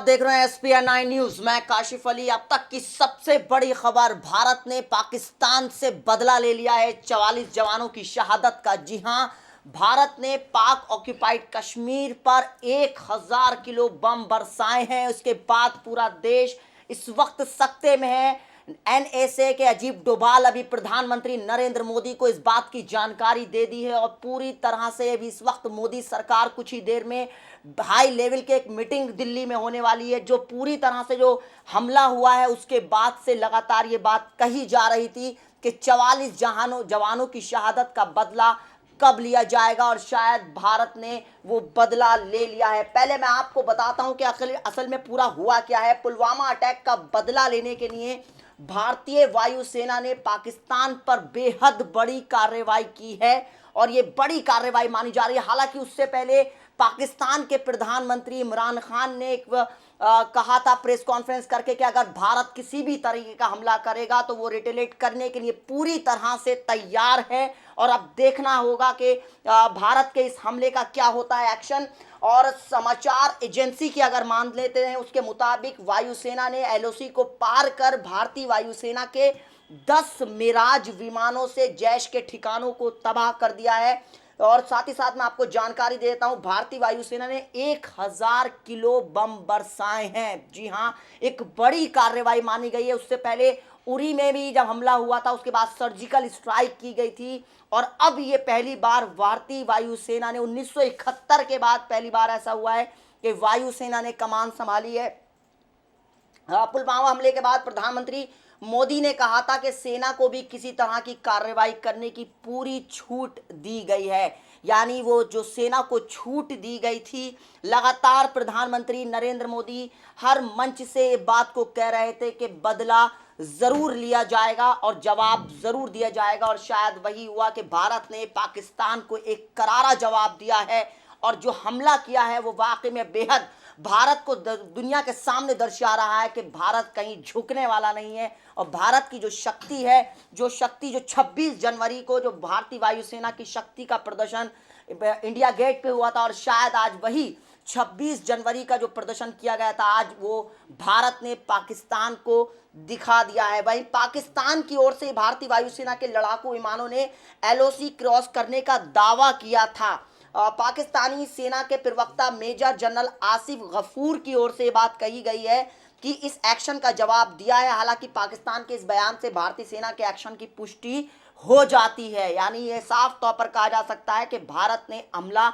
देख रहे हैं एसपीएन9 न्यूज। मैं काशिफ अली। अब तक की सबसे बड़ी खबर, भारत ने पाकिस्तान से बदला ले लिया है 44 जवानों की शहादत का। जी हां, भारत ने पाक ऑक्यूपाइड कश्मीर पर 1000 किलो बम बरसाए हैं। उसके बाद पूरा देश इस वक्त सख्ते में है। एनएसए के अजीब डोभाल अभी प्रधानमंत्री नरेंद्र मोदी को इस बात की जानकारी दे दी है और पूरी तरह से अभी इस वक्त मोदी सरकार कुछ ही देर में हाई लेवल के एक मीटिंग दिल्ली में होने वाली है। जो पूरी तरह से जो हमला हुआ है उसके बाद से लगातार ये बात कही जा रही थी कि 44 जवानों की शहादत का बदला कब लिया जाएगा और शायद भारत ने वो बदला ले लिया है। पहले मैं आपको बताता हूं कि असल में पूरा हुआ क्या है। पुलवामा अटैक का बदला लेने के लिए भारतीय वायुसेना ने पाकिस्तान पर बेहद बड़ी कार्रवाई की है और ये बड़ी कार्रवाई मानी जा रही है। हालांकि उससे पहले पाकिस्तान के प्रधानमंत्री इमरान खान ने कहा था प्रेस कॉन्फ्रेंस करके कि अगर भारत किसी भी तरीके का हमला करेगा तो वो रिटेलिएट करने के लिए पूरी तरह से तैयार है। और अब देखना होगा कि भारत के इस हमले का क्या होता है एक्शन। और समाचार एजेंसी की अगर मान लेते हैं उसके मुताबिक वायुसेना ने एलओसी को पार कर भारतीय वायुसेना के 10 मिराज विमानों से जैश के ठिकानों को तबाह कर दिया है। और साथ ही साथ मैं आपको जानकारी दे देता हूं, भारतीय वायुसेना ने 1000 किलो बम बरसाए हैं। जी हां, एक बड़ी कार्रवाई मानी गई है। उससे पहले उरी में भी जब हमला हुआ था उसके बाद सर्जिकल स्ट्राइक की गई थी और अब ये पहली बार भारतीय वायुसेना ने 1971 के बाद पहली बार ऐसा हुआ है कि वायुसेना ने कमान संभाली है। पुलवामा हमले के बाद प्रधानमंत्री मोदी ने कहा था कि सेना को भी किसी तरह की कार्रवाई करने की पूरी छूट दी गई है। यानी वो जो सेना को छूट दी गई थी, लगातार प्रधानमंत्री नरेंद्र मोदी हर मंच से ये बात को कह रहे थे कि बदला ज़रूर लिया जाएगा और जवाब ज़रूर दिया जाएगा। और शायद वही हुआ कि भारत ने पाकिस्तान को एक करारा जवाब दिया है और जो हमला किया है वो वाकई में बेहद भारत को दुनिया के सामने दर्शा रहा है कि भारत कहीं झुकने वाला नहीं है। और भारत की जो शक्ति है, जो 26 जनवरी को जो भारतीय वायुसेना की शक्ति का प्रदर्शन इंडिया गेट पे हुआ था और शायद आज वही 26 जनवरी का जो प्रदर्शन किया गया था, आज वो भारत ने पाकिस्तान को दिखा दिया है। वहीं पाकिस्तान की ओर से भारतीय वायुसेना के लड़ाकू विमानों ने एलओसी क्रॉस करने का दावा किया था। पाकिस्तानी सेना के प्रवक्ता मेजर जनरल आसिफ गफूर की ओर से बात कही गई है कि इस एक्शन का जवाब दिया है। हालांकि पाकिस्तान के इस बयान से भारतीय सेना के एक्शन की पुष्टि हो जाती है। यानी यह साफ तौर पर कहा जा सकता है कि भारत ने हमला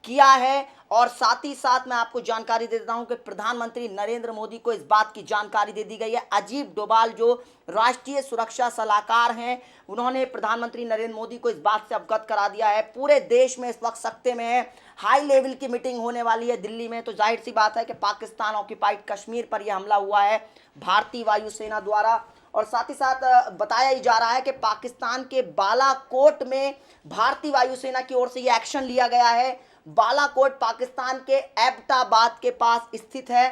किया है। और साथ ही साथ मैं आपको जानकारी दे देता हूं कि प्रधानमंत्री नरेंद्र मोदी को इस बात की जानकारी दे दी गई है। अजीब डोभाल जो राष्ट्रीय सुरक्षा सलाहकार हैं, उन्होंने प्रधानमंत्री नरेंद्र मोदी को इस बात से अवगत करा दिया है। पूरे देश में इस वक्त सख्ते में है, हाई लेवल की मीटिंग होने वाली है दिल्ली में। तो जाहिर सी बात है कि पाकिस्तान ऑक्यूपाइड कश्मीर पर यह हमला हुआ है भारतीय वायुसेना द्वारा। और साथ ही साथ बताया ही जा रहा है कि पाकिस्तान के बालाकोट में भारतीय वायुसेना की ओर से यह एक्शन लिया गया है। बालाकोट पाकिस्तान के एबटाबाद के पास स्थित है।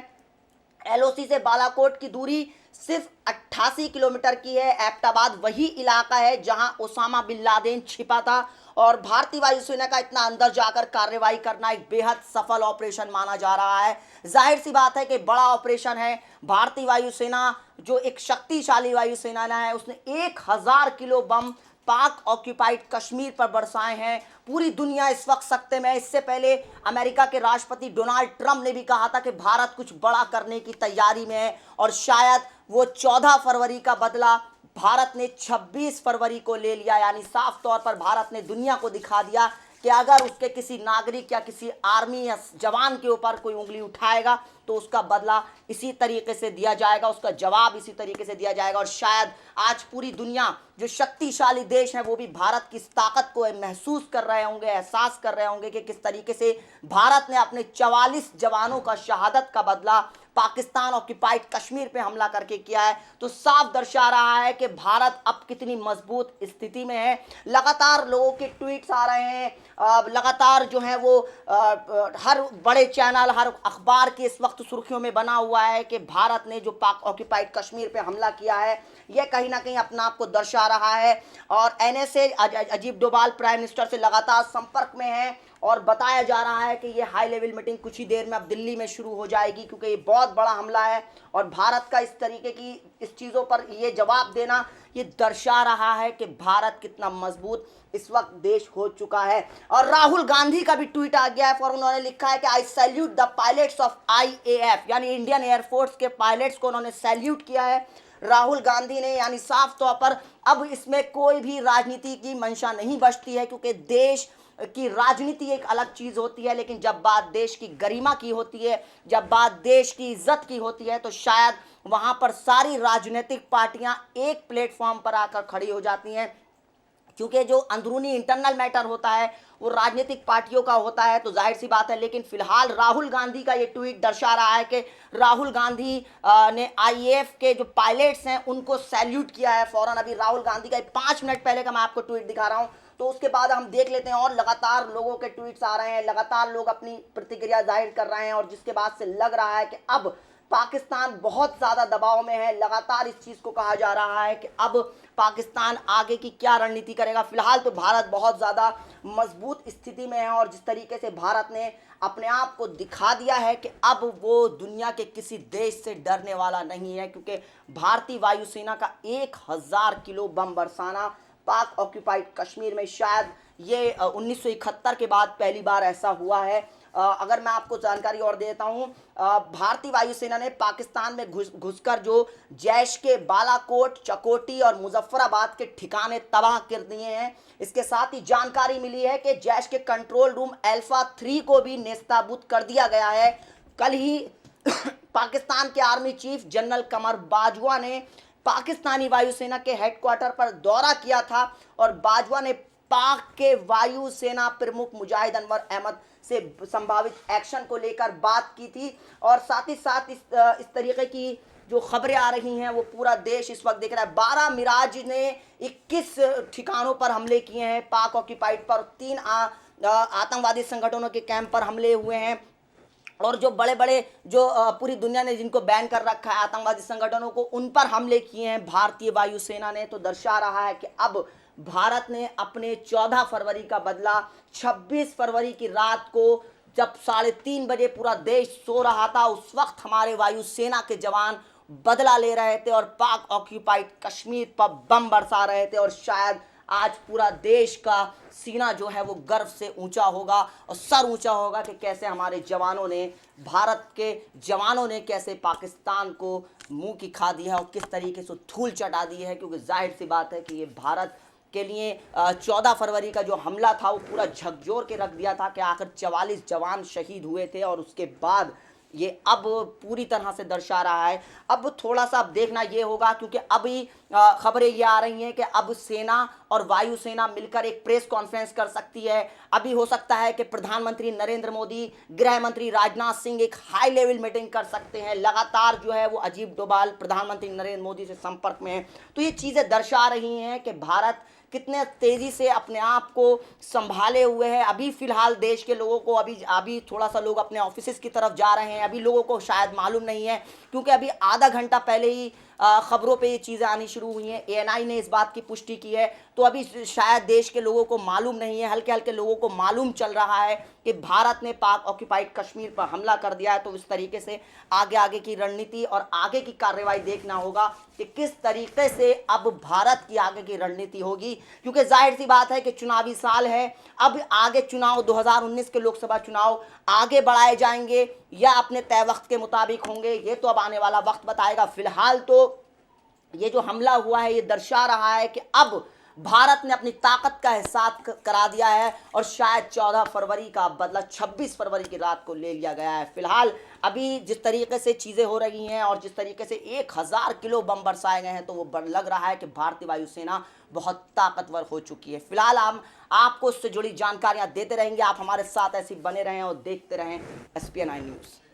एलओसी से बालाकोट की दूरी सिर्फ 88 किलोमीटर की है। एबटाबाद वही इलाका है जहां ओसामा बिन लादेन छिपा था और भारतीय वायुसेना का इतना अंदर जाकर कार्रवाई करना एक बेहद सफल ऑपरेशन माना जा रहा है। जाहिर सी बात है कि बड़ा ऑपरेशन है। भारतीय वायुसेना जो एक शक्तिशाली वायुसेना है, उसने 1000 किलो बम पाक ऑक्यूपाइड कश्मीर पर बरसाए हैं। पूरी दुनिया इस वक्त सख्ते में है। इससे पहले अमेरिका के राष्ट्रपति डोनाल्ड ट्रंप ने भी कहा था कि भारत कुछ बड़ा करने की तैयारी में है और शायद वो 14 फरवरी का बदला भारत ने 26 फरवरी को ले लिया। यानी साफ तौर पर भारत ने दुनिया को दिखा दिया कि अगर उसके किसी नागरिक या किसी आर्मी या जवान के ऊपर कोई उंगली उठाएगा तो उसका बदला इसी तरीके से दिया जाएगा, उसका जवाब इसी तरीके से दिया जाएगा। और शायद आज पूरी दुनिया जो शक्तिशाली देश है वो भी भारत की इस ताकत को महसूस कर रहे होंगे, एहसास कर रहे होंगे कि किस तरीके से भारत ने अपने 44 जवानों का शहादत का बदला पाकिस्तान ऑक्यूपाइड कश्मीर पे हमला करके किया है। तो साफ दर्शा रहा है कि भारत अब कितनी मजबूत स्थिति में है। लगातार लोगों के ट्वीट्स आ रहे हैं, लगातार जो है वो हर बड़े चैनल, हर अखबार की इस वक्त सुर्खियों में बना हुआ है कि भारत ने जो पाक ऑक्यूपाइड कश्मीर पे हमला किया है यह कहीं ना कहीं अपना आप को दर्शा रहा है। और एनएसए अजीब डोभाल प्राइम मिनिस्टर से लगातार संपर्क में है और बताया जा रहा है कि ये हाई लेवल मीटिंग कुछ ही देर में अब दिल्ली में शुरू हो जाएगी, क्योंकि ये बहुत बड़ा हमला है और भारत का इस तरीके की इस चीज़ों पर ये जवाब देना ये दर्शा रहा है कि भारत कितना मजबूत इस वक्त देश हो चुका है। और राहुल गांधी का भी ट्वीट आ गया है और उन्होंने लिखा है कि आई salute the pilots of IAF, यानी इंडियन एयरफोर्स के पायलट्स को उन्होंने सैल्यूट किया है राहुल गांधी ने। यानी साफ तौर पर अब इसमें कोई भी राजनीति की मंशा नहीं बचती है, क्योंकि देश की राजनीति एक अलग चीज होती है, लेकिन जब बात देश की गरिमा की होती है, जब बात देश की इज्जत की होती है, तो शायद वहां पर सारी राजनीतिक पार्टियां एक प्लेटफॉर्म पर आकर खड़ी हो जाती हैं, क्योंकि जो अंदरूनी इंटरनल मैटर होता है वो राजनीतिक पार्टियों का होता है, तो जाहिर सी बात है। लेकिन फिलहाल राहुल गांधी का ये ट्वीट दर्शा रहा है कि राहुल गांधी ने IAF के जो पायलट्स हैं उनको सैल्यूट किया है फौरन। अभी राहुल गांधी का 5 मिनट पहले का मैं आपको ट्वीट दिखा रहा हूँ, तो उसके बाद हम देख लेते हैं। और लगातार लोगों के ट्वीट्स आ रहे हैं, लगातार लोग अपनी प्रतिक्रिया जाहिर कर रहे हैं, और जिसके बाद से लग रहा है कि अब पाकिस्तान बहुत ज़्यादा दबाव में है। लगातार इस चीज़ को कहा जा रहा है कि अब पाकिस्तान आगे की क्या रणनीति करेगा। फिलहाल तो भारत बहुत ज़्यादा मजबूत स्थिति में है, और जिस तरीके से भारत ने अपने आप को दिखा दिया है कि अब वो दुनिया के किसी देश से डरने वाला नहीं है, क्योंकि भारतीय वायुसेना का 1000 किलो बम बरसाना पाक ऑक्यूपाइड कश्मीर में, शायद ये 1971 के बाद पहली बार ऐसा हुआ है। अगर मैं आपको जानकारी और देता हूं, भारतीय वायुसेना ने पाकिस्तान में घुसकर जो जैश के बालाकोट, चकोटी और मुजफ्फराबाद के ठिकाने तबाह कर दिए हैं। इसके साथ ही जानकारी मिली है कि जैश के कंट्रोल रूम अल्फा 3 को भी नेस्ताबूद कर दिया गया है। कल ही पाकिस्तान के आर्मी चीफ जनरल कमर बाजवा ने पाकिस्तानी वायुसेना के हेडक्वार्टर पर दौरा किया था, और बाजवा ने पाक के वायुसेना प्रमुख मुजाहिद अनवर अहमद से संभावित एक्शन को लेकर बात की थी। और साथ ही साथ इस तरीके की जो खबरें आ रही हैं वो पूरा देश इस वक्त देख रहा है। 12 मिराज ने 21 ठिकानों पर हमले किए हैं पाक ऑक्यूपाइड पर, 3 आतंकवादी संगठनों के कैंप पर हमले हुए हैं, और जो बड़े बड़े जो पूरी दुनिया ने जिनको बैन कर रखा है आतंकवादी संगठनों को, उन पर हमले किए हैं भारतीय वायुसेना ने। तो दर्शा रहा है कि अब भारत ने अपने 14 फरवरी का बदला 26 फरवरी की रात को, जब 3:30 बजे पूरा देश सो रहा था, उस वक्त हमारे वायुसेना के जवान बदला ले रहे थे और पाक ऑक्यूपाइड कश्मीर पर बम बरसा रहे थे। और शायद आज पूरा देश का सीना जो है वो गर्व से ऊंचा होगा और सर ऊंचा होगा कि कैसे हमारे जवानों ने, भारत के जवानों ने कैसे पाकिस्तान को मुंह की खा दी है और किस तरीके से धूल चटा दी है। क्योंकि जाहिर सी बात है कि ये भारत के लिए 14 फरवरी का जो हमला था वो पूरा झकझोर के रख दिया था कि आखिर 44 जवान शहीद हुए थे, और उसके बाद ये अब पूरी तरह से दर्शा रहा है। अब थोड़ा सा अब देखना ये होगा, क्योंकि अभी खबरें ये आ रही हैं कि अब सेना और वायुसेना मिलकर एक प्रेस कॉन्फ्रेंस कर सकती है। अभी हो सकता है कि प्रधानमंत्री नरेंद्र मोदी, गृह मंत्री राजनाथ सिंह एक हाई लेवल मीटिंग कर सकते हैं। लगातार जो है वो अजीब डोभाल प्रधानमंत्री नरेंद्र मोदी से संपर्क में है। तो ये चीज़ें दर्शा रही हैं कि भारत कितने तेज़ी से अपने आप को संभाले हुए है। अभी फ़िलहाल देश के लोगों को अभी थोड़ा सा लोग अपने ऑफिस की तरफ जा रहे हैं। अभी लोगों को शायद मालूम नहीं है, क्योंकि अभी आधा घंटा पहले ही खबरों पे ये चीज़ें आनी शुरू हुई हैं। ANI ने इस बात की पुष्टि की है, तो अभी शायद देश के लोगों को मालूम नहीं है, हल्के हल्के लोगों को मालूम चल रहा है कि भारत ने पाक ऑक्यूपाइड कश्मीर पर हमला कर दिया है। तो इस तरीके से आगे की रणनीति और आगे की कार्रवाई देखना होगा कि किस तरीके से अब भारत की आगे की रणनीति होगी, क्योंकि जाहिर सी बात है कि चुनावी साल है। अब आगे चुनाव 2019 के लोकसभा चुनाव आगे बढ़ाए जाएंगे या अपने तय वक्त के मुताबिक होंगे, ये तो अब आने वाला वक्त बताएगा। फिलहाल तो ये जो हमला हुआ है ये दर्शा रहा है कि अब भारत ने अपनी ताकत का एहसास करा दिया है, और शायद 14 फरवरी का बदला 26 फरवरी की रात को ले लिया गया है। फिलहाल अभी जिस तरीके से चीज़ें हो रही हैं और जिस तरीके से 1000 किलो बम बरसाए गए हैं, तो वो लग रहा है कि भारतीय वायुसेना बहुत ताकतवर हो चुकी है। फिलहाल हम आपको उससे जुड़ी जानकारियां देते रहेंगे। आप हमारे साथ ऐसे बने रहें और देखते रहें SPN9 न्यूज़।